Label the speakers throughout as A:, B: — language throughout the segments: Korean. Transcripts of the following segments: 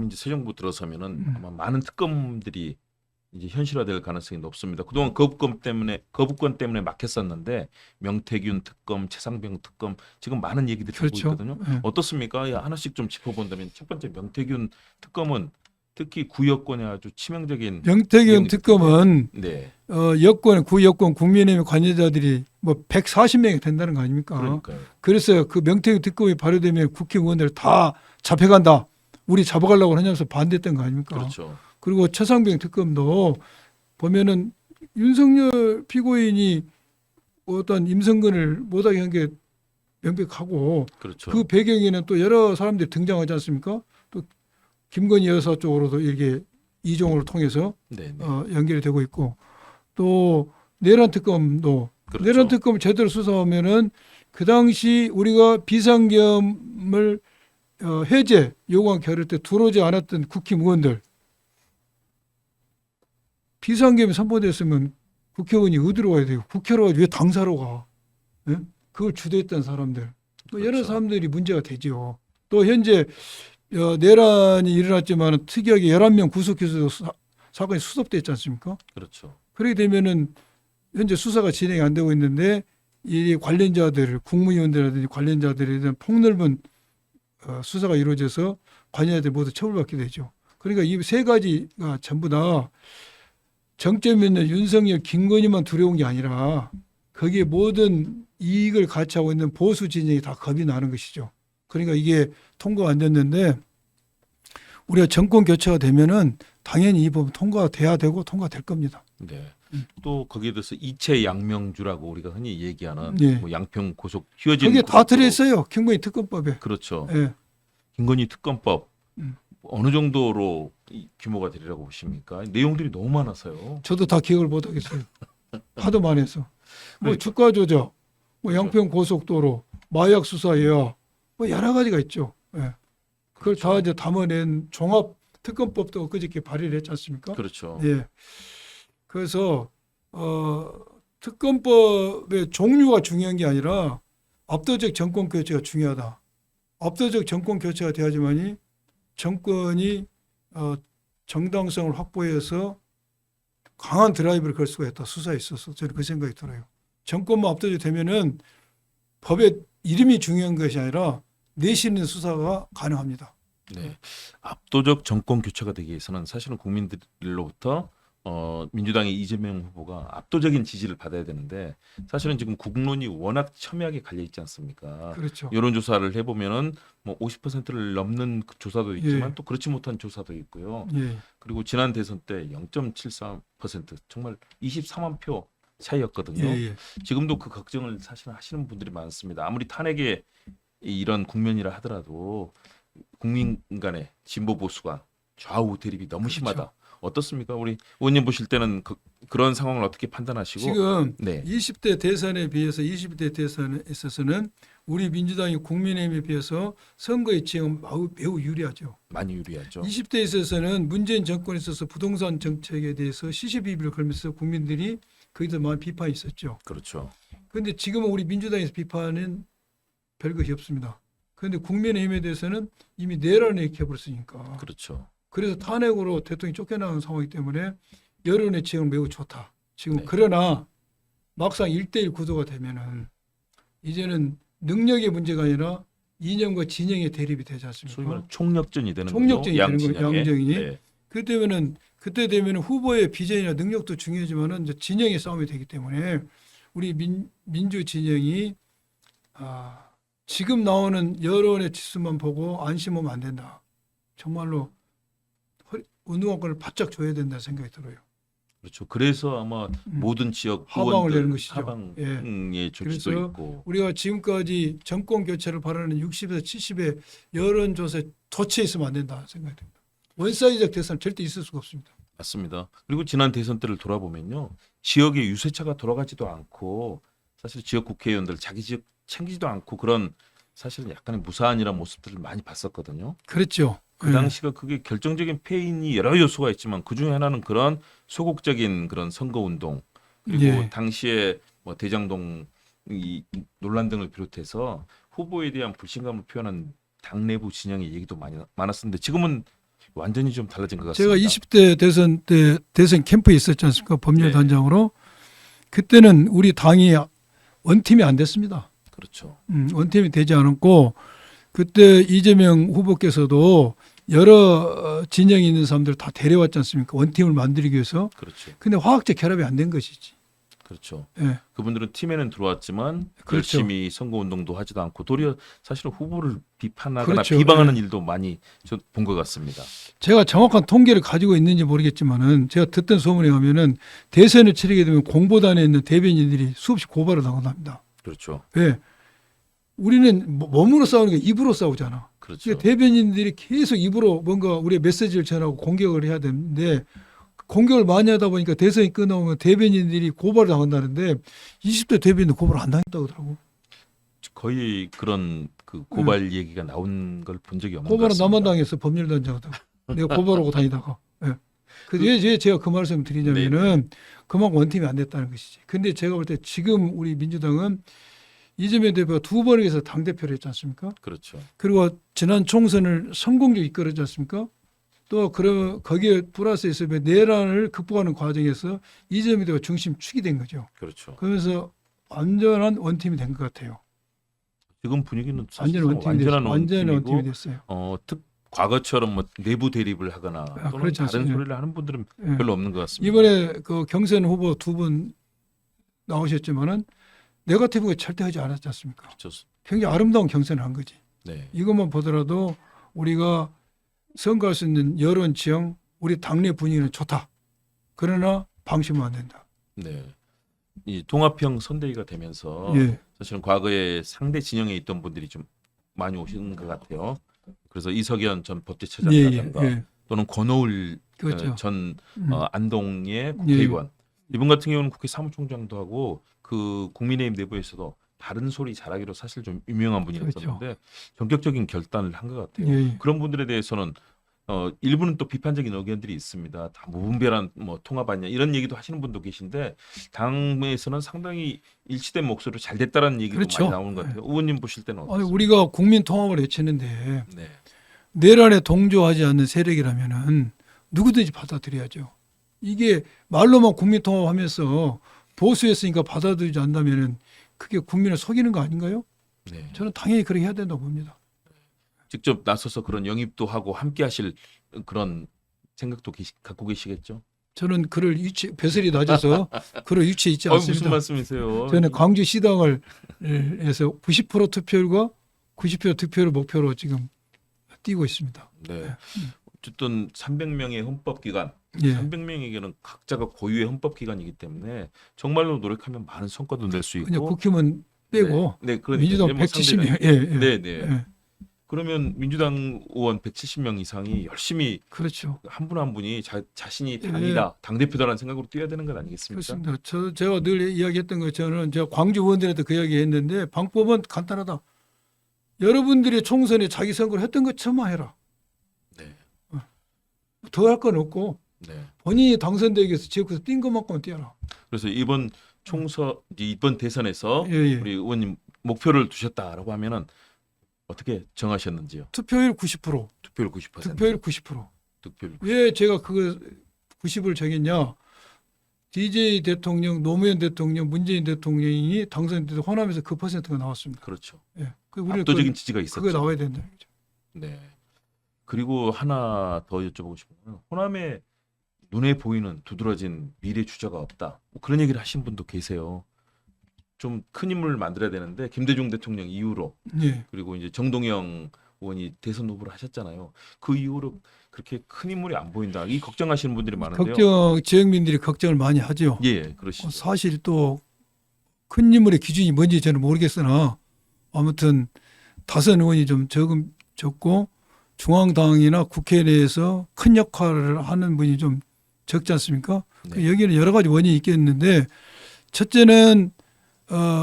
A: 이제 새 정부 들어서면은 아마 많은 특검들이 이제 현실화될 가능성이 높습니다. 그동안 거부권 때문에 막혔었는데 명태균 특검, 최상병 특검 지금 많은 얘기들이 하고
B: 그렇죠.
A: 있거든요.
B: 예.
A: 어떻습니까? 하나씩 좀 짚어본다면 첫 번째 명태균 특검은 특히 구여권에 아주 치명적인
B: 명태균
A: 내용이
B: 특검은
A: 네,
B: 구여권 국민의힘 관여자들이 뭐 140명이 된다는 거 아닙니까?
A: 그러니까요.
B: 그래서 그 명태균 특검이 발효되면 국회의원들 다 잡혀간다. 우리 잡아가려고 하면서 반대했던 거 아닙니까?
A: 그렇죠.
B: 그리고 최상병 특검도 보면은 윤석열 피고인이 어떤 임성근을 못하게 한 게 명백하고
A: 그렇죠.
B: 그 배경에는 또 여러 사람들이 등장하지 않습니까? 또 김건희 여사 쪽으로도 이게 이종을 통해서
A: 네, 네.
B: 연결이 되고 있고 또 내란 특검도
A: 그렇죠.
B: 내란 특검 제대로 수사하면은 그 당시 우리가 비상계엄을 해제 요구한 결의 때 들어오지 않았던 국힘의원들 비상계엄이 선포됐으면 국회의원이 어디로 가야 돼요? 국회로 가지 왜 당사로 가? 예? 그걸 주도했던 사람들 뭐 여러
A: 그렇죠.
B: 사람들이 문제가 되죠. 또 현재 내란이 일어났지만 특이하게 11명 구속해서 사건이 수습됐지 않습니까?
A: 그렇죠.
B: 그렇게 되면은 현재 수사가 진행이 안 되고 있는데 이 관련자들, 국무위원들이라든지 관련자들에 대한 폭넓은 수사가 이루어져서 관여자들 모두 처벌받게 되죠. 그러니까 이 세 가지가 전부 다 정점 있는 윤석열, 김건희만 두려운 게 아니라 거기에 모든 이익을 같이 하고 있는 보수 진영이 다 겁이 나는 것이죠. 그러니까 이게 통과가 안 됐는데 우리가 정권 교체가 되면은 당연히 이 부분 통과돼야 되고 통과될 겁니다.
A: 네. 또 거기에 대해서 이채 양명주라고 우리가 흔히 얘기하는
B: 네.
A: 뭐 양평 고속 휘어진
B: 그게 다
A: 고속도로.
B: 들어있어요. 김건희 특검법에.
A: 그렇죠.
B: 예.
A: 김건희 특검법
B: 음.
A: 어느 정도로 이 규모가 되리라고 보십니까? 내용들이 너무 많아서요.
B: 저도 다 기억을 못 하겠어요. 하도 많이 해서. 뭐
A: 그러니까.
B: 주가 조작, 뭐
A: 그렇죠.
B: 양평 고속도로, 마약 수사 예약, 뭐 여러 가지가 있죠. 예. 그걸 다
A: 그렇죠.
B: 이제 담아낸 종합 특검법도 그저께 발의를 했지 않습니까?
A: 그렇죠.
B: 예. 그래서 특검법의 종류가 중요한 게 아니라 압도적 정권 교체가 중요하다. 압도적 정권 교체가 돼야지만이 정권이 정당성을 확보해서 강한 드라이브를 걸 수가 있다. 수사에 있어서 저는 그 생각이 들어요. 정권만 압도적 되면은 법의 이름이 중요한 것이 아니라 내실 있는 수사가 가능합니다.
A: 네. 압도적 정권 교체가 되기 위해서는 사실은 국민들로부터 민주당의 이재명 후보가 압도적인 지지를 받아야 되는데 사실은 지금 국론이 워낙 첨예하게 갈려 있지 않습니까?
B: 그렇죠.
A: 여론조사를 해보면은 뭐 50%를 넘는 그 조사도 있지만
B: 예.
A: 또 그렇지 못한 조사도 있고요.
B: 예.
A: 그리고 지난 대선 때 0.73% 정말 24만 표 차이였거든요.
B: 예. 예.
A: 지금도 그 걱정을 사실 하시는 분들이 많습니다. 아무리 탄핵의 이런 국면이라 하더라도 국민 간의 진보 보수가 좌우 대립이 너무
B: 그렇죠.
A: 심하다. 어떻습니까? 우리 의원님 보실 때는 그런 상황을 어떻게 판단하시고?
B: 지금
A: 네,
B: 20대 대선에 비해서 20대 대선에 있어서는 우리 민주당이 국민의힘에 비해서 선거의 지형은 매우 유리하죠.
A: 많이 유리하죠.
B: 20대에 있어서는 문재인 정권에 있어서 부동산 정책에 대해서 시시비비를 걸면서 국민들이 거기에 대해서 많은 비판이 있었죠.
A: 그렇죠.
B: 그런데 지금은 우리 민주당에서 비판은 별 것이 없습니다. 그런데 국민의힘에 대해서는 이미 내란을 일으켜버렸으니까.
A: 그렇죠.
B: 그래서 탄핵으로 대통령이 쫓겨나는 상황이기 때문에 여론의 지형은 매우 좋다. 지금
A: 네.
B: 그러나 막상 1대1 구도가 되면은 이제는 능력의 문제가 아니라 이념과 진영의 대립이 되지
A: 소위
B: 않습니까?
A: 말하는 총력전이 되는
B: 총력전이
A: 거죠.
B: 되는 거예요, 양정이.
A: 네.
B: 그때 되면은 후보의 비전이나 능력도 중요하지만은 이제 진영의 싸움이 되기 때문에 우리 민주 진영이 지금 나오는 여론의 지수만 보고 안심하면 안 된다. 정말로 운동권을 바짝 줘야 된다 생각이 들어요.
A: 그렇죠. 그래서 아마 모든 지역
B: 하방을
A: 의원들
B: 내는 것이죠.
A: 하방의 조치도
B: 그래서
A: 있고.
B: 우리가 지금까지 정권 교체를 바라는 60에서 70의 여론조사에 도처에 있으면 안 된다 생각이 듭니다. 원사이드적 대선 절대 있을 수가 없습니다.
A: 맞습니다. 그리고 지난 대선 때를 돌아보면요. 지역의 유세차가 돌아가지도 않고 사실 지역 국회의원들 자기 지역 챙기지도 않고 그런 사실은 약간의 무사한이라는 모습들을 많이 봤었거든요.
B: 그렇죠.
A: 그 당시가 그게 결정적인 패인이 여러 요소가 있지만 그중에 하나는 그런 소극적인 그런 선거운동 그리고
B: 예.
A: 당시에 뭐 대장동 이 논란 등을 비롯해서 후보에 대한 불신감을 표현한 당 내부 진영의 얘기도 많았었는데 지금은 완전히 좀 달라진 것 같습니다.
B: 제가 20대 대선 때 대선 캠프에 있었지 않습니까? 법률단장으로. 그때는 우리 당이 원팀이 안 됐습니다.
A: 그렇죠.
B: 원팀이 되지 않았고 그때 이재명 후보께서도 여러 진영이 있는 사람들 다 데려왔지 않습니까? 원팀을 만들기 위해서.
A: 그렇죠.
B: 근데 화학적 결합이 안 된 것이지.
A: 그렇죠.
B: 예.
A: 그분들은 팀에는 들어왔지만
B: 그렇죠.
A: 열심히 선거 운동도 하지도 않고 도리어 사실은 후보를 비판하거나
B: 그렇죠.
A: 비방하는 일도 많이 본 것 같습니다.
B: 제가 정확한 통계를 가지고 있는지 모르겠지만은 제가 듣던 소문에 의하면은 대선을 치르게 되면 공보단에 있는 대변인들이 수없이 고발을 당한답니다.
A: 그렇죠.
B: 왜? 우리는 몸으로 싸우는 게 입으로 싸우잖아.
A: 그렇죠.
B: 그러니까 대변인들이 계속 입으로 뭔가 우리의 메시지를 전하고 공격을 해야 되는데 공격을 많이 하다 보니까 대선이 끝나면 대변인들이 고발을 당한다는데 20대 대변인도 고발 안 당했다고 하더라고.
A: 거의 그런 그 고발 얘기가 나온 걸 본 적이 없는 것
B: 고발은
A: 같습니다.
B: 나만 당했어. 법률단장도. 내가 고발하고 다니다가. 예. 왜 제가 그 말씀을 드리냐면은 그만큼 원팀이 안 됐다는 것이지. 근데 제가 볼 때 지금 우리 민주당은 이재명 대표가 두 번에 서 당대표를 했지 않습니까?
A: 그렇죠.
B: 그리고 지난 총선을 성공적으로 이끌었지 않습니까? 또 거기에 플러스해서 내란을 극복하는 과정에서 이재명 대표가 중심축이 된 거죠.
A: 그렇죠.
B: 그러면서 완전한 원팀이 된 것 같아요.
A: 지금 분위기는
B: 완전한
A: 완전한
B: 원팀이
A: 원팀이고
B: 됐어요.
A: 과거처럼 뭐 내부 대립을 하거나 또는
B: 그렇지
A: 다른
B: 않습니다.
A: 소리를 하는 분들은
B: 예.
A: 별로 없는 것 같습니다.
B: 이번에 그 경선 후보 두 분 나오셨지만은 네거티브가 절대하지 않았지 않습니까?
A: 그렇죠.
B: 굉장히 아름다운 경선을 한 거지.
A: 네.
B: 이것만 보더라도 우리가 선거할 수 있는 여론 지형, 우리 당내 분위기는 좋다. 그러나 방심은 안 된다.
A: 네. 이 통합형 선대위가 되면서
B: 예.
A: 사실은 과거에 상대 진영에 있던 분들이 좀 많이 오신 것 같아요. 그래서 이석연 전 법제처장이라든가
B: 예.
A: 또는 권오을
B: 그렇죠.
A: 전
B: 음.
A: 안동의 국회의원 이분 같은 경우는 국회 사무총장도 하고 그 국민의힘 내부에서도 바른 소리 잘하기로 사실 좀 유명한 분이었었는데 전격적인 결단을 한 것 같아요.
B: 예.
A: 그런 분들에 대해서는 일부는 또 비판적인 의견들이 있습니다. 다 무분별한 뭐 통합 아니냐 이런 얘기도 하시는 분도 계신데 당에서는 상당히 일치된 목소리로 잘 됐다라는 얘기도
B: 그렇죠.
A: 많이 나오는 것 같아요. 의원님 보실 때는
B: 아니,
A: 어떠세요?
B: 우리가 국민 통합을 외치는데
A: 네,
B: 내란에 동조하지 않는 세력이라면은 누구든지 받아들여야죠. 이게 말로만 국민 통합하면서 보수했으니까 받아들이지 않는다면은 그게 국민을 속이는 거 아닌가요?
A: 네.
B: 저는 당연히 그렇게 해야 된다고 봅니다.
A: 직접 나서서 그런 영입도 하고 함께하실 그런 생각도 갖고 계시겠죠?
B: 저는 그럴 배설이 낮아서 그럴 위치에 있지 않습니다.
A: 무슨 말씀이세요?
B: 저는 광주 시당을 해서 90% 투표율과 90% 득표를 목표로 지금 뛰고 있습니다.
A: 네. 어쨌든 300명의 헌법기관,
B: 예.
A: 300명에게는 각자가 고유의 헌법기관이기 때문에 정말로 노력하면 많은 성과도 낼 수
B: 그냥
A: 있고.
B: 국힘은 빼고
A: 네, 그러니까
B: 민주당
A: 뭐
B: 170명.
A: 네, 네.
B: 예.
A: 그러면 민주당 의원 170명 이상이 열심히
B: 그렇죠.
A: 한 분 한 분이 자신이 당이다, 당 대표다라는 생각으로 뛰어야 되는 것 아니겠습니까?
B: 그렇습니다. 제가 늘 이야기했던 것처럼 제가 광주 의원들한테 그 이야기했는데 방법은 간단하다. 여러분들이 총선에 자기 선거를 했던 것처럼 해라.
A: 네,
B: 더 할 건 없고
A: 네.
B: 본인이 당선되기 위해서 지역에서 뛴 것만큼은 뛰어라.
A: 그래서 이번 이번 대선에서
B: 예, 예.
A: 우리 의원님 목표를 두셨다라고 하면은 어떻게 정하셨는지요?
B: 투표율 90%,
A: 투표율 90%.
B: 득표율 90%.
A: 득표율 90%.
B: 왜 제가 그거 90을 정했냐? DJ 대통령, 노무현 대통령, 문재인 대통령이 당선돼도 호남에서 그 퍼센트가 나왔습니다.
A: 그렇죠.
B: 예. 우리는
A: 압도적인 지지가 있었죠.
B: 그거 나와야 된다.
A: 네. 그리고 하나 더 여쭤보고 싶은 건 호남에 눈에 보이는 두드러진 미래 주자가 없다. 뭐 그런 얘기를 하신 분도 계세요. 좀 큰 인물을 만들어야 되는데 김대중 대통령 이후로
B: 예.
A: 그리고 이제 정동영 의원이 대선 후보를 하셨잖아요. 그 이후로 그렇게 큰 인물이 안 보인다. 이 걱정하시는 분들이 많은데요.
B: 지역민들이 걱정을 많이 하죠.
A: 예, 그러시죠.
B: 사실 또 큰 인물의 기준이 뭔지 저는 모르겠으나 아무튼 다선 의원이 좀 적고 중앙당이나 국회 내에서 큰 역할을 하는 분이 좀 적지 않습니까?
A: 네.
B: 여기는 여러 가지 원인이 있겠는데 첫째는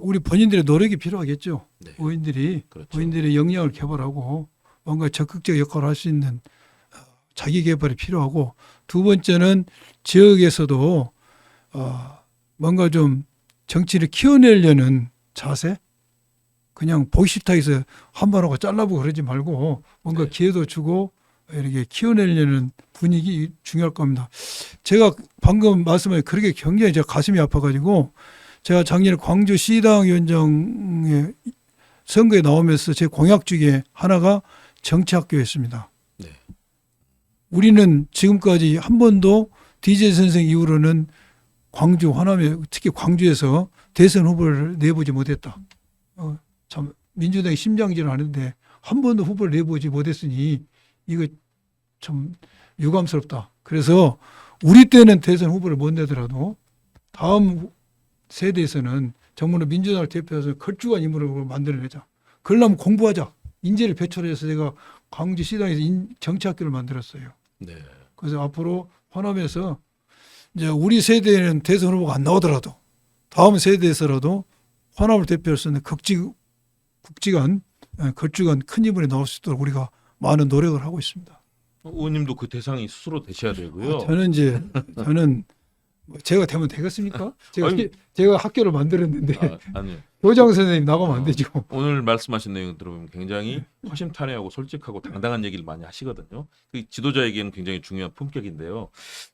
B: 우리 본인들의 노력이 필요하겠죠.
A: 네.
B: 의원들이
A: 그렇죠.
B: 본인들의 역량을 개발하고 뭔가 적극적 역할을 할 수 있는 자기 개발이 필요하고 두 번째는 지역에서도 뭔가 좀 정치를 키워내려는 자세 그냥 보기 싫다 해서 한 번 하고 잘라보고 그러지 말고 뭔가
A: 네.
B: 기회도 주고 이렇게 키워내려는 분위기 중요할 겁니다. 제가 방금 말씀하신 그렇게 굉장히 제가 가슴이 아파가지고 제가 작년에 광주 시당 위원장의 선거에 나오면서 제 공약 중에 하나가 정치학교였습니다.
A: 네.
B: 우리는 지금까지 한 번도 DJ 선생 이후로는 광주 호남에 특히 광주에서 대선 후보를 내보지 못했다. 참 민주당이 심장질을 하는데 한 번도 후보를 내보지 못했으니 이거 참 유감스럽다. 그래서 우리 때는 대선 후보를 못 내더라도 다음 세대에서는 정말로 민주당을 대표해서 걸쭉한 인물을 만들어내자. 그러려면 공부하자. 인재를 배출해서 제가 광주시당에서 정치학교를 만들었어요.
A: 네.
B: 그래서 앞으로 호남에서 이제 우리 세대에는 대선 후보가 안 나오더라도 다음 세대에서라도 호남을 대표할 수 있는 국지간 걸쭉한 큰 인물이 나올 수 있도록 우리가 많은 노력을 하고 있습니다.
A: 의원님도 그 대상이 스스로 되셔야 되고요.
B: 저는 뭐 제가 되면 되겠습니까?
A: 아니,
B: 제가 학교를 만들었는데
A: 아니요.
B: 교장 선생님 나가면 안 되죠.
A: 오늘 말씀하신 내용 들어보면 굉장히 허심탄회하고 솔직하고 당당한 얘기를 많이 하시거든요. 그 지도자에게는 굉장히 중요한 품격인데요.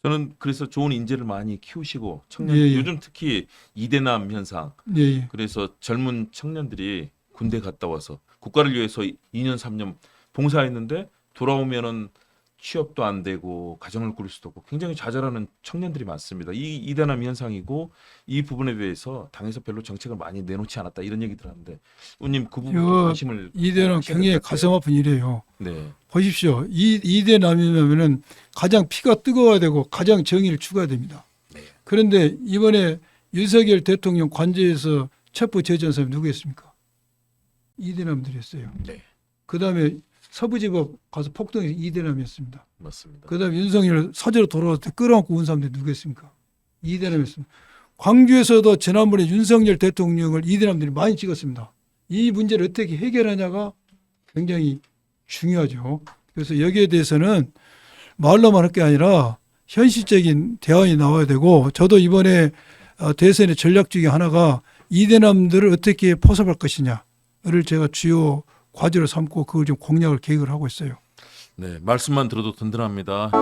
A: 저는 그래서 좋은 인재를 많이 키우시고 청년
B: 예, 예.
A: 요즘 특히 이대남 현상.
B: 예, 예.
A: 그래서 젊은 청년들이 군대 갔다 와서 국가를 위해서 2년 3년 봉사했는데 돌아오면은 취업도 안 되고 가정을 꾸릴 수도 없고 굉장히 좌절하는 청년들이 많습니다. 이 이대남 현상이고 이 부분에 대해서 당에서 별로 정책을 많이 내놓지 않았다 이런 얘기들 하는데 의원님 그 부분 관심을
B: 이대남
A: 하셔야
B: 굉장히
A: 될것 같아요.
B: 가슴 아픈 일이에요.
A: 네.
B: 보십시오. 이대남이면은 가장 피가 뜨거워야 되고 가장 정의를 추구해야 됩니다.
A: 네.
B: 그런데 이번에 윤석열 대통령 관저에서 첩보 제지한 사람이 누구였습니까? 이대남들이었어요.
A: 네.
B: 그다음에 서부지법 가서 폭동이 이대남이었습니다.
A: 맞습니다.
B: 그다음에 윤석열 사저로 돌아왔을 때 끌어안고 온 사람들이 누구였습니까? 이대남이었습니다. 광주에서도 지난번에 윤석열 대통령을 이대남들이 많이 찍었습니다. 이 문제를 어떻게 해결하냐가 굉장히 중요하죠. 그래서 여기에 대해서는 말로만 할 게 아니라 현실적인 대안이 나와야 되고 저도 이번에 대선의 전략 중에 하나가 이대남들을 어떻게 포섭할 것이냐를 제가 주요 과제로 삼고 그걸 좀 공략을 계획을 하고 있어요.
A: 네, 말씀만 들어도 든든합니다.